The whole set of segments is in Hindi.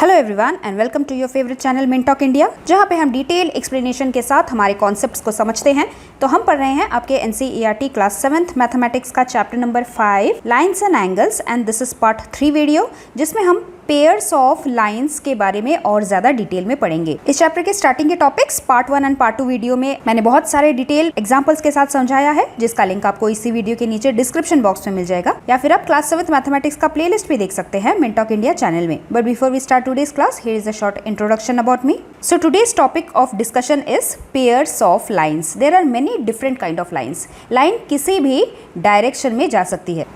Hello everyone and welcome to your favourite channel Mintalk India, जहां पे हम डिटेल एक्सप्लेनेशन के साथ हमारे कॉन्सेप्ट्स को समझते हैं। तो हम पढ़ रहे हैं आपके एनसीईआरटी क्लास 7th मैथमेटिक्स का chapter number 5 lines and angles, and this is part 3 video, जिसमें हम पेयर्स ऑफ लाइंस के बारे में और ज्यादा डिटेल में पढ़ेंगे। इस चैप्टर के स्टार्टिंग के topics part 1 and part 2 video में मैंने बहुत सारे डिटेल एग्जांपल्स के साथ समझाया है, जिसका लिंक आपको इसी वीडियो के नीचे डिस्क्रिप्शन बॉक्स में मिल जाएगा, या फिर आप क्लास 7th मैथमेटिक्स का प्लेलिस्ट भी देख सकते हैं मिनटॉक इंडिया चैनल में। But before we start today's class, here is a short introduction about me. So today's topic of discussion is pairs of lines. There are many different kind of lines. Line किसी भी डायरेक्शन में जा सकती है।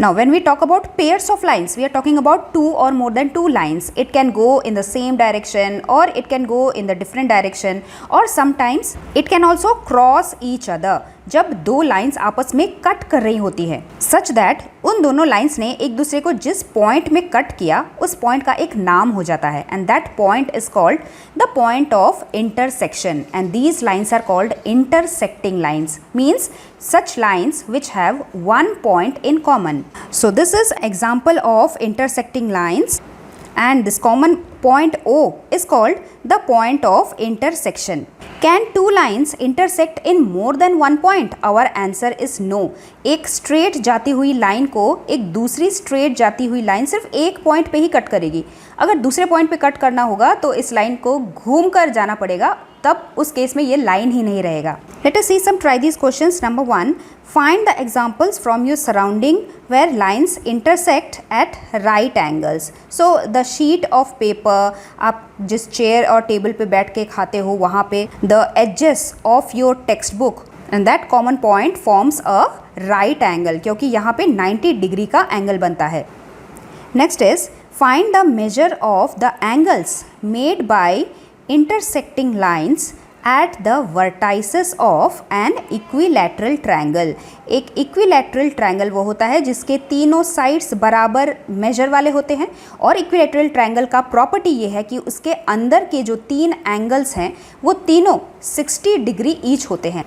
Now, when we talk about pairs of lines, we are talking about two or more than two lines. It can go in the same direction or it can go in the different direction, or sometimes it can also cross each other. जब दो लाइंस आपस में कट कर रही होती है, सच दैट उन दोनों लाइंस ने एक दूसरे को जिस पॉइंट में कट किया उस पॉइंट का एक नाम हो जाता है, and that point is called the point of intersection, and these lines are called intersecting lines, means such lines which have one point in common. So this is example of intersecting lines, and this common point O is called the point of intersection. Can two lines intersect in more than one point? Our answer is no. एक straight जाती हुई लाइन को एक दूसरी straight जाती हुई लाइन सिर्फ एक पॉइंट पे ही कट करेगी। अगर दूसरे पॉइंट पे कट करना होगा तो इस लाइन को घूम कर जाना पड़ेगा, तब उस केस में ये लाइन ही नहीं रहेगा। Let us see some try these questions. Number 1, find the examples from your surrounding where lines intersect at right angles. So the sheet of paper, आप जिस चेयर और टेबल पे बैठ के खाते हो वहाँ पे the edges of your textbook, and that common point forms a right angle, क्योंकि यहाँ पे 90 डिग्री का एंगल बनता है। Next is find the measure of the angles made by intersecting lines at the vertices of an equilateral triangle. एक equilateral triangle वो होता है जिसके तीनों साइड्स बराबर मेजर वाले होते हैं, और equilateral triangle का प्रॉपर्टी ये है कि उसके अंदर के जो तीन एंगल्स हैं वो तीनों 60 डिग्री ईच होते हैं।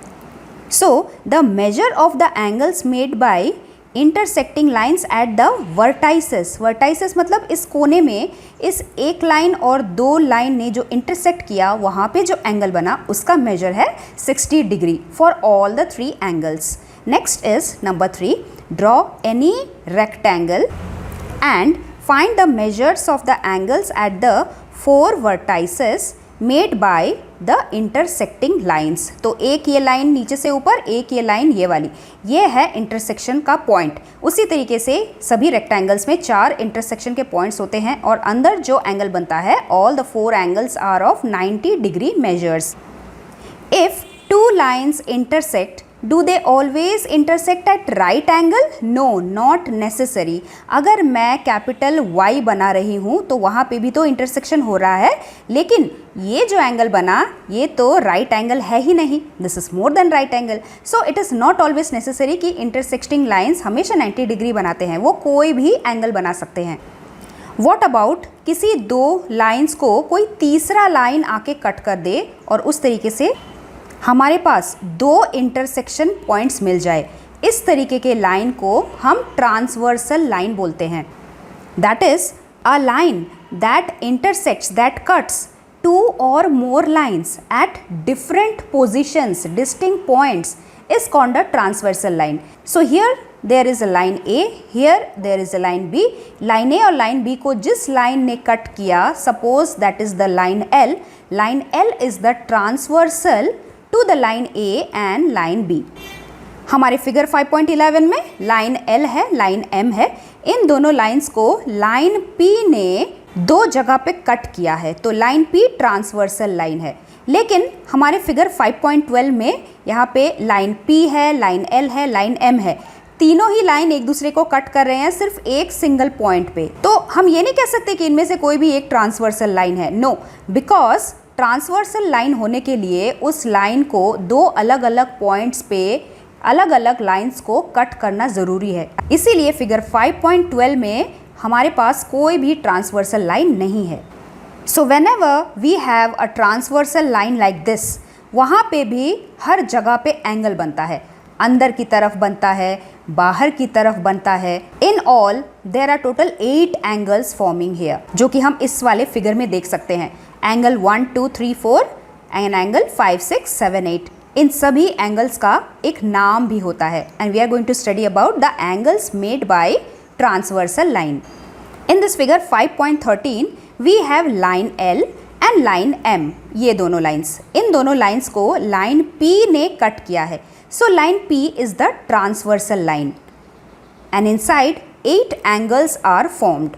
So the measure of the angles made by intersecting lines at the vertices. Vertices मतलब इस कोने में इस एक लाइन और दो लाइन ने जो इंटरसेक्ट किया वहाँ पे जो एंगल बना उसका मेजर है 60 degree for all the three angles. Next is number 3, draw any rectangle and find the measures of the angles at the 4 vertices made by the intersecting lines. तो एक ये लाइन नीचे से ऊपर, एक ये लाइन ये वाली, ये है इंटरसेक्शन का पॉइंट। उसी तरीके से सभी रेक्टेंगल्स में 4 इंटरसेक्शन के पॉइंट्स होते हैं, और अंदर जो एंगल बनता है all the 4 angles are of 90 degree measures. If 2 lines intersect, do they always intersect at right angle? No, not necessary. अगर मैं कैपिटल Y बना रही हूँ तो वहाँ पे भी तो इंटरसेक्शन हो रहा है, लेकिन ये जो एंगल बना ये तो राइट एंगल है ही नहीं, this is more than right angle. So it is not always necessary कि इंटरसेक्टिंग लाइन्स हमेशा 90 डिग्री बनाते हैं, वो कोई भी एंगल बना सकते हैं। वॉट अबाउट किसी दो लाइन्स को कोई तीसरा लाइन आके कट कर दे और उस तरीके से हमारे पास 2 इंटरसेक्शन पॉइंट्स मिल जाए, इस तरीके के लाइन को हम ट्रांसवर्सल लाइन बोलते हैं। That is a line that intersects, that cuts 2 or more lines at different positions, distinct points is called a transversal line. So here there is a line A, here there is a line B. Line A और line B को जिस लाइन ने कट किया, suppose that is the line L. Line L is the transversal to the line A and line B. हमारे फिगर 5.11 में लाइन L है, लाइन M है। इन दोनों लाइंस को लाइन P ने 2 जगह पे कट किया है, तो लाइन P ट्रांसवर्सल लाइन है। लेकिन हमारे फिगर 5.12 में यहाँ पे लाइन P है, लाइन L है, लाइन M है, तीनों ही लाइन एक दूसरे को कट कर रहे हैं सिर्फ एक सिंगल पॉइंट पे। तो हम ये नहीं कह सकते कि इनमें से कोई भी एक ट्रांसवर्सल लाइन है, नो, बिकॉज ट्रांसवर्सल लाइन होने के लिए उस लाइन को 2 अलग अलग पॉइंट्स पे अलग अलग लाइंस को कट करना ज़रूरी है। इसीलिए फिगर 5.12 में हमारे पास कोई भी ट्रांसवर्सल लाइन नहीं है। So whenever we have a transversal line like this, वहाँ पे भी हर जगह पे एंगल बनता है, अंदर की तरफ बनता है, बाहर की तरफ बनता है। In all there are total 8 angles forming here, जो कि हम इस वाले फिगर में देख सकते हैं। Angle 1 2 3 4 and angle 5 6 7 8। इन सभी एंगल्स का एक नाम भी होता है and we are going to study about the angles made by transversal line. In this figure 5.13 we have line L and line M, ये दोनों लाइन्स। इन दोनों लाइन्स को लाइन P ने कट किया है। So line P is the transversal line and inside 8 angles are formed.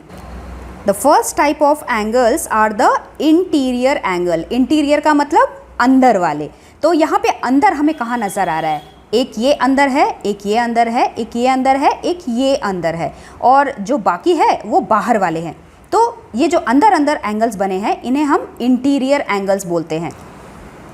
The first type of angles are the interior angle. Interior का मतलब अंदर वाले। तो यहाँ पे अंदर हमें कहाँ नज़र आ रहा है? एक ये अंदर है, एक ये अंदर है, एक ये अंदर है, एक ये अंदर है, और जो बाकी है वो बाहर वाले हैं। तो ये जो अंदर अंदर एंगल्स बने हैं इन्हें हम इंटीरियर एंगल्स बोलते हैं।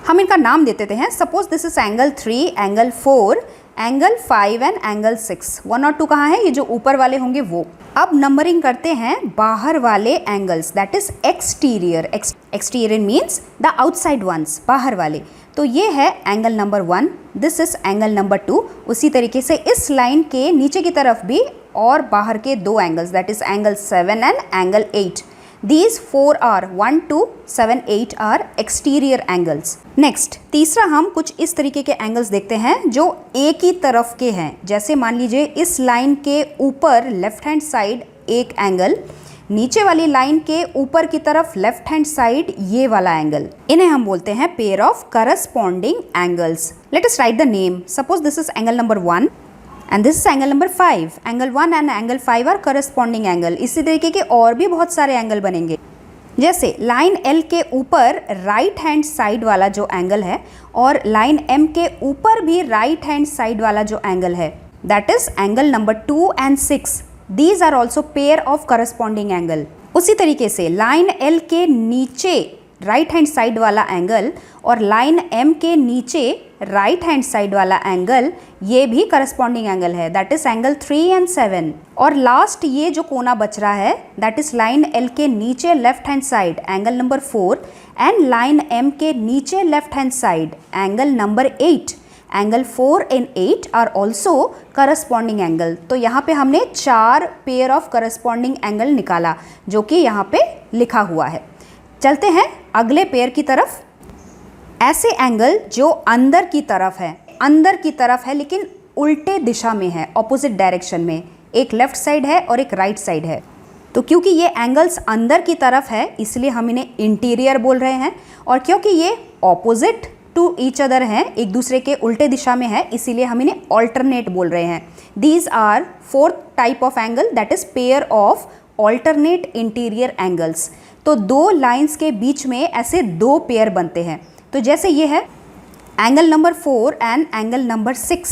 हम इनका नाम दे देते हैं। Suppose this is angle 3, angle 4, angle 5 and angle 6। 1 और 2 कहाँ है? ये जो ऊपर वाले होंगे वो। अब नंबरिंग करते हैं बाहर वाले angles, that is exterior. Exterior means the outside ones, बाहर वाले। तो ये है angle number 1, this is angle number 2। उसी तरीके से इस लाइन के नीचे की तरफ भी और बाहर के 2 angles, that is angle 7 and angle 8। These 4 are 1 2 7 8 are exterior angles. Next तीसरा हम कुछ इस तरीके के एंगल्स देखते हैं जो एक ही तरफ के हैं। जैसे मान लीजिए इस लाइन के ऊपर लेफ्ट हैंड साइड एक एंगल, नीचे वाली लाइन के ऊपर की तरफ लेफ्ट हैंड साइड ये वाला एंगल। इन्हें हम बोलते हैं pair of corresponding angles. Let us write the name. Suppose this is angle number 1 and this is angle number 5। Angle 1 and angle 5 are corresponding angle. इसी तरीके के और भी बहुत सारे एंगल बनेंगे। जैसे लाइन L के ऊपर राइट हैंड साइड वाला जो एंगल है और लाइन M के ऊपर भी राइट हैंड साइड वाला जो एंगल है, that is angle number 2 and 6। These are also pair of corresponding angle. उसी तरीके से लाइन L के नीचे राइट हैंड साइड वाला एंगल और लाइन M के नीचे राइट हैंड साइड वाला एंगल, ये भी करस्पॉन्डिंग एंगल है, दैट इज एंगल 3 एंड 7। और लास्ट ये जो कोना बच रहा है दैट इज लाइन L के नीचे left hand side angle number 4 and line M के नीचे left hand side angle number 8। Angle 4 and 8 are also corresponding angle. तो यहाँ पे हमने 4 पेयर ऑफ करस्पॉन्डिंग एंगल निकाला जो कि यहाँ पे लिखा हुआ है। चलते हैं अगले पेयर की तरफ। ऐसे एंगल जो अंदर की तरफ है लेकिन उल्टे दिशा में है, ऑपोजिट डायरेक्शन में। एक लेफ्ट साइड है और एक राइट साइड है। तो क्योंकि ये एंगल्स अंदर की तरफ है इसलिए हम इन्हें इंटीरियर बोल रहे हैं, और क्योंकि ये ऑपोजिट टू ईच अदर हैं, एक दूसरे के उल्टे दिशा में है, इसीलिए हम इन्हें ऑल्टरनेट बोल रहे हैं। These are 4th type of angle, that is pair of alternate interior angles. तो 2 लाइंस के बीच में ऐसे 2 पेयर बनते हैं। तो जैसे ये है angle number 4 and angle number 6,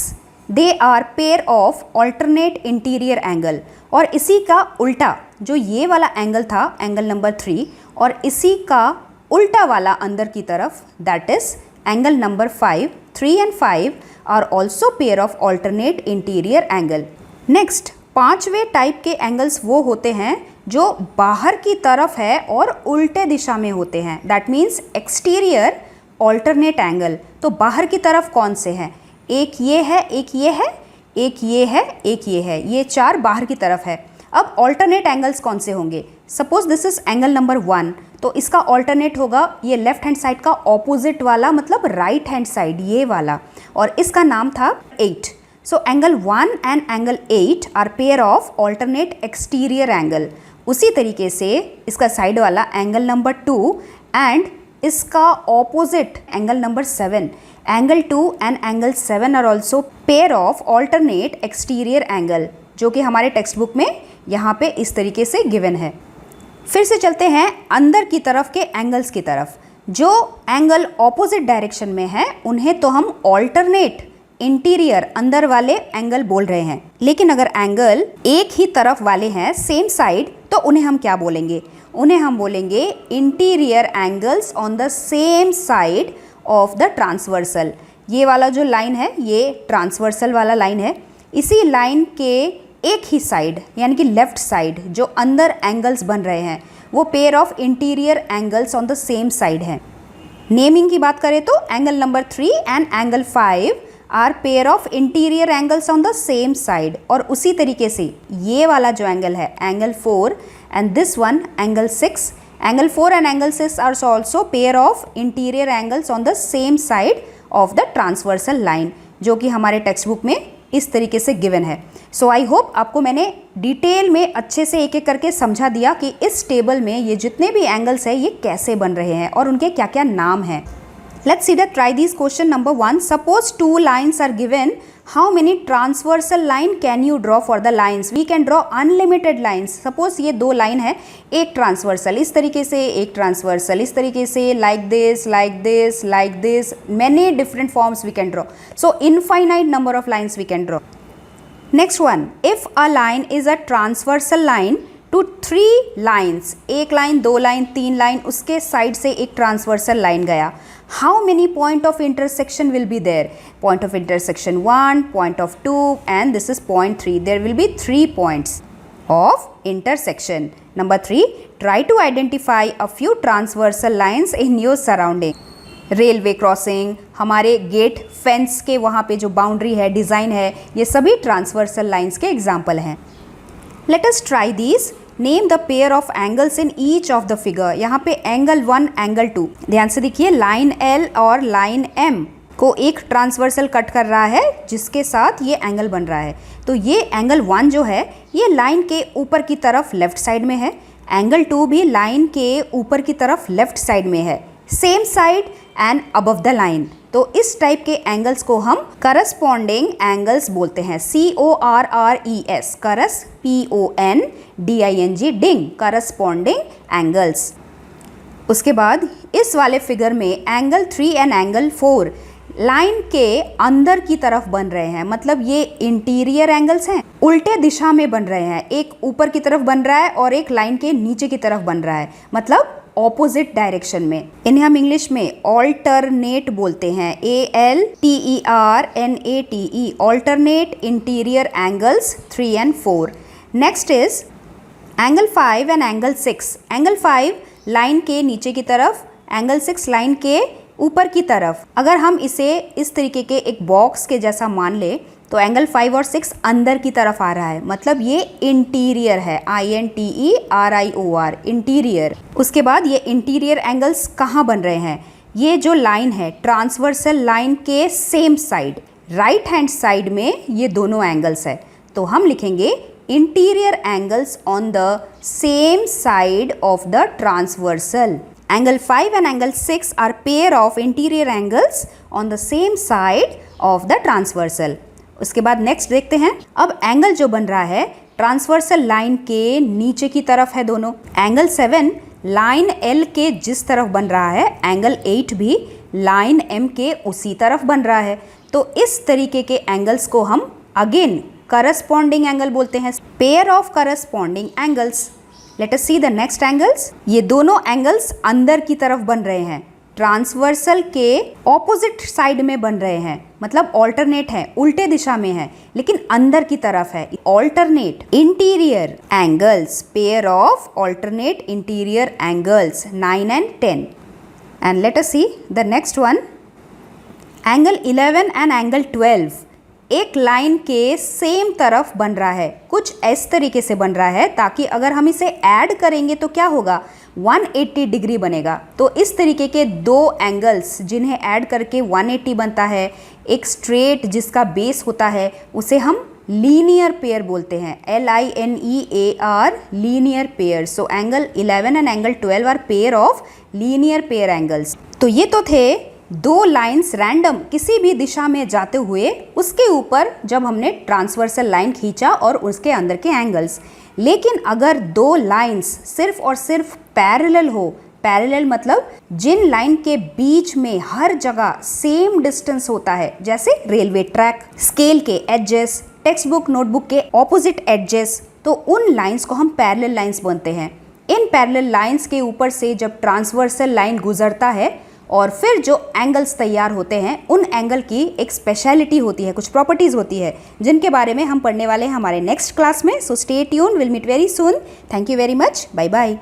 they are pair of alternate interior angle. और इसी का उल्टा जो ये वाला एंगल था एंगल नंबर 3, और इसी का उल्टा वाला अंदर की तरफ that is angle number 5, 3 and 5 are also pair of alternate interior angle. Next 5वें टाइप के एंगल्स वो होते हैं जो बाहर की तरफ है और उल्टे दिशा में होते हैं, that means exterior alternate angle. तो बाहर की तरफ कौन से हैं? एक ये है, एक ये है, एक ये है, एक ये है, ये 4 बाहर की तरफ है। अब ऑल्टरनेट एंगल्स कौन से होंगे? Suppose this is angle number 1, तो इसका ऑल्टरनेट होगा ये लेफ्ट हैंड साइड का ऑपोजिट वाला, मतलब राइट हैंड साइड ये वाला, और इसका नाम था 8। So angle 1 and angle 8 are pair of alternate exterior angle. उसी तरीके से इसका साइड वाला एंगल नंबर 2 एंड इसका opposite angle number 7, angle 2 and angle 7 are also pair of alternate exterior angle, जो कि हमारे टेक्स्ट बुक में यहाँ पे इस तरीके से गिवन है। फिर से चलते हैं अंदर की तरफ के एंगल्स की तरफ। जो एंगल ऑपोजिट डायरेक्शन में है उन्हें तो हम ऑल्टरनेट इंटीरियर अंदर वाले एंगल बोल रहे हैं, लेकिन अगर एंगल एक ही तरफ वाले हैं सेम साइड तो उन्हें हम क्या बोलेंगे? उन्हें हम बोलेंगे interior angles on the same side of the transversal. ये वाला जो लाइन है ये ट्रांसवर्सल वाला लाइन है। इसी लाइन के एक ही साइड यानी कि लेफ्ट साइड जो अंदर एंगल्स बन रहे हैं वो pair of interior angles on the same side है। नेमिंग की बात करें तो angle number 3 and angle 5 are pair of interior angles on the same side. और उसी तरीके से ये वाला जो एंगल है angle 4 and this one angle 6, angle 4 and angle 6 are also pair of interior angles on the same side of the transversal line, जो कि हमारे टेक्स्ट बुक में इस तरीके से गिवन है। सो आई होप आपको मैंने डिटेल में अच्छे से एक एक करके समझा दिया कि इस टेबल में ये जितने भी एंगल्स हैं ये कैसे बन रहे हैं और उनके क्या क्या नाम हैं। Let's see that try these question number 1. Suppose two lines are given. How many transversal line can you draw for the lines? We can draw unlimited lines. Suppose ये दो लाइन है, एक ट्रांसवर्सल इस तरीके से, एक ट्रांसवर्सल इस तरीके से, like this, like this, like this. Many different forms we can draw. So infinite number of lines we can draw. Next one, if a line is a transversal line to 3 lines, एक लाइन, दो लाइन, तीन लाइन, उसके साइड से एक ट्रांसवर्सल लाइन गया, how many point of intersection will be there? Point of intersection 1, point of 2 and this is point 3. There will be 3 points of intersection. Number 3, try to identify a few transversal lines in your surrounding. Railway crossing, हमारे गेट फेंस के वहाँ पे जो बाउंड्री है, डिज़ाइन है, ये सभी ट्रांसवर्सल लाइन्स के एग्जाम्पल हैं। Let us try these. Name the pair of angles in each of the figure. यहाँ पे एंगल 1, एंगल 2, ध्यान से देखिए, लाइन L और लाइन M को एक ट्रांसवर्सल कट कर रहा है जिसके साथ ये एंगल बन रहा है। तो ये एंगल 1 जो है ये लाइन के ऊपर की तरफ लेफ्ट साइड में है, एंगल 2 भी लाइन के ऊपर की तरफ लेफ्ट साइड में है, same side and above the line. तो इस टाइप के एंगल्स को हम करस्पॉन्डिंग एंगल्स बोलते हैं, CORRES, करस PONDING, डिंग, करस्पॉन्डिंग एंगल्स। उसके बाद इस वाले फिगर में एंगल 3 एंड एंगल 4 लाइन के अंदर की तरफ बन रहे हैं, मतलब ये इंटीरियर एंगल्स हैं, उल्टे दिशा में बन रहे हैं, एक ऊपर की तरफ बन रहा है और एक लाइन के नीचे की तरफ बन रहा है, मतलब ऑपोजिट डायरेक्शन में। इन्हें हम इंग्लिश में ऑल्टरनेट बोलते हैं, ALTERNATE, alternate interior angles 3 and 4। Next is angle 5 and angle 6। Angle 5 line के नीचे की तरफ, एंगल 6 लाइन के ऊपर की तरफ। अगर हम इसे इस तरीके के एक बॉक्स के जैसा मान ले तो एंगल 5 और 6 अंदर की तरफ आ रहा है, मतलब ये इंटीरियर है, INTERIOR, इंटीरियर। उसके बाद ये इंटीरियर एंगल्स कहाँ बन रहे हैं? ये जो लाइन है ट्रांसवर्सल लाइन के same side, right hand side में ये दोनों एंगल्स है, तो हम लिखेंगे interior angles on the same side of the transversal. Angle 5 and angle 6 are pair of interior angles on the same side of the transversal. उसके बाद नेक्स्ट देखते हैं। अब एंगल जो बन रहा है ट्रांसवर्सल लाइन के नीचे की तरफ है दोनों। एंगल 7 लाइन L के जिस तरफ बन रहा है, एंगल 8 भी लाइन M के उसी तरफ बन रहा है। तो इस तरीके के एंगल्स को हम अगेन करस्पॉन्डिंग एंगल बोलते हैं, pair of corresponding angles. Let us see the next angles. ये दोनों एंगल्स अंदर की तरफ बन रहे हैं, ट्रांसवर्सल के ऑपोजिट साइड में बन रहे हैं, मतलब ऑल्टरनेट है, उल्टे दिशा में है, लेकिन अंदर की तरफ है। Alternate interior angles, pair of alternate interior angles 9 and 10। And let us see the next one. Angle 11 and angle 12 एक लाइन के सेम तरफ बन रहा है, कुछ इस तरीके से बन रहा है ताकि अगर हम इसे ऐड करेंगे तो क्या होगा, 180 डिग्री बनेगा। तो इस तरीके के दो एंगल्स जिन्हें ऐड करके 180 बनता है, एक स्ट्रेट जिसका बेस होता है उसे हम लीनियर पेयर बोलते हैं, LINEAR, linear pair. So angle 11 and angle 12 are pair of linear pair angles. तो ये तो थे दो लाइंस रैंडम किसी भी दिशा में जाते हुए, उसके ऊपर जब हमने ट्रांसवर्सल लाइन खींचा और उसके अंदर के एंगल्स। लेकिन अगर दो लाइंस सिर्फ और सिर्फ पैरेलल हो, पैरेलल मतलब जिन लाइन के बीच में हर जगह सेम डिस्टेंस होता है, जैसे रेलवे ट्रैक, स्केल के एजेस, टेक्स्ट बुक नोटबुक के ऑपोजिट एजेस, तो उन लाइंस को हम पैरेलल लाइंस बोलते हैं। इन पैरेलल लाइंस के ऊपर से जब ट्रांसवर्सल लाइन गुजरता है और फिर जो एंगल्स तैयार होते हैं, उन एंगल की एक स्पेशलिटी होती है, कुछ प्रॉपर्टीज़ होती है जिनके बारे में हम पढ़ने वाले हैं हमारे नेक्स्ट क्लास में। So stay tune, will meet very soon. Thank you very much, bye bye.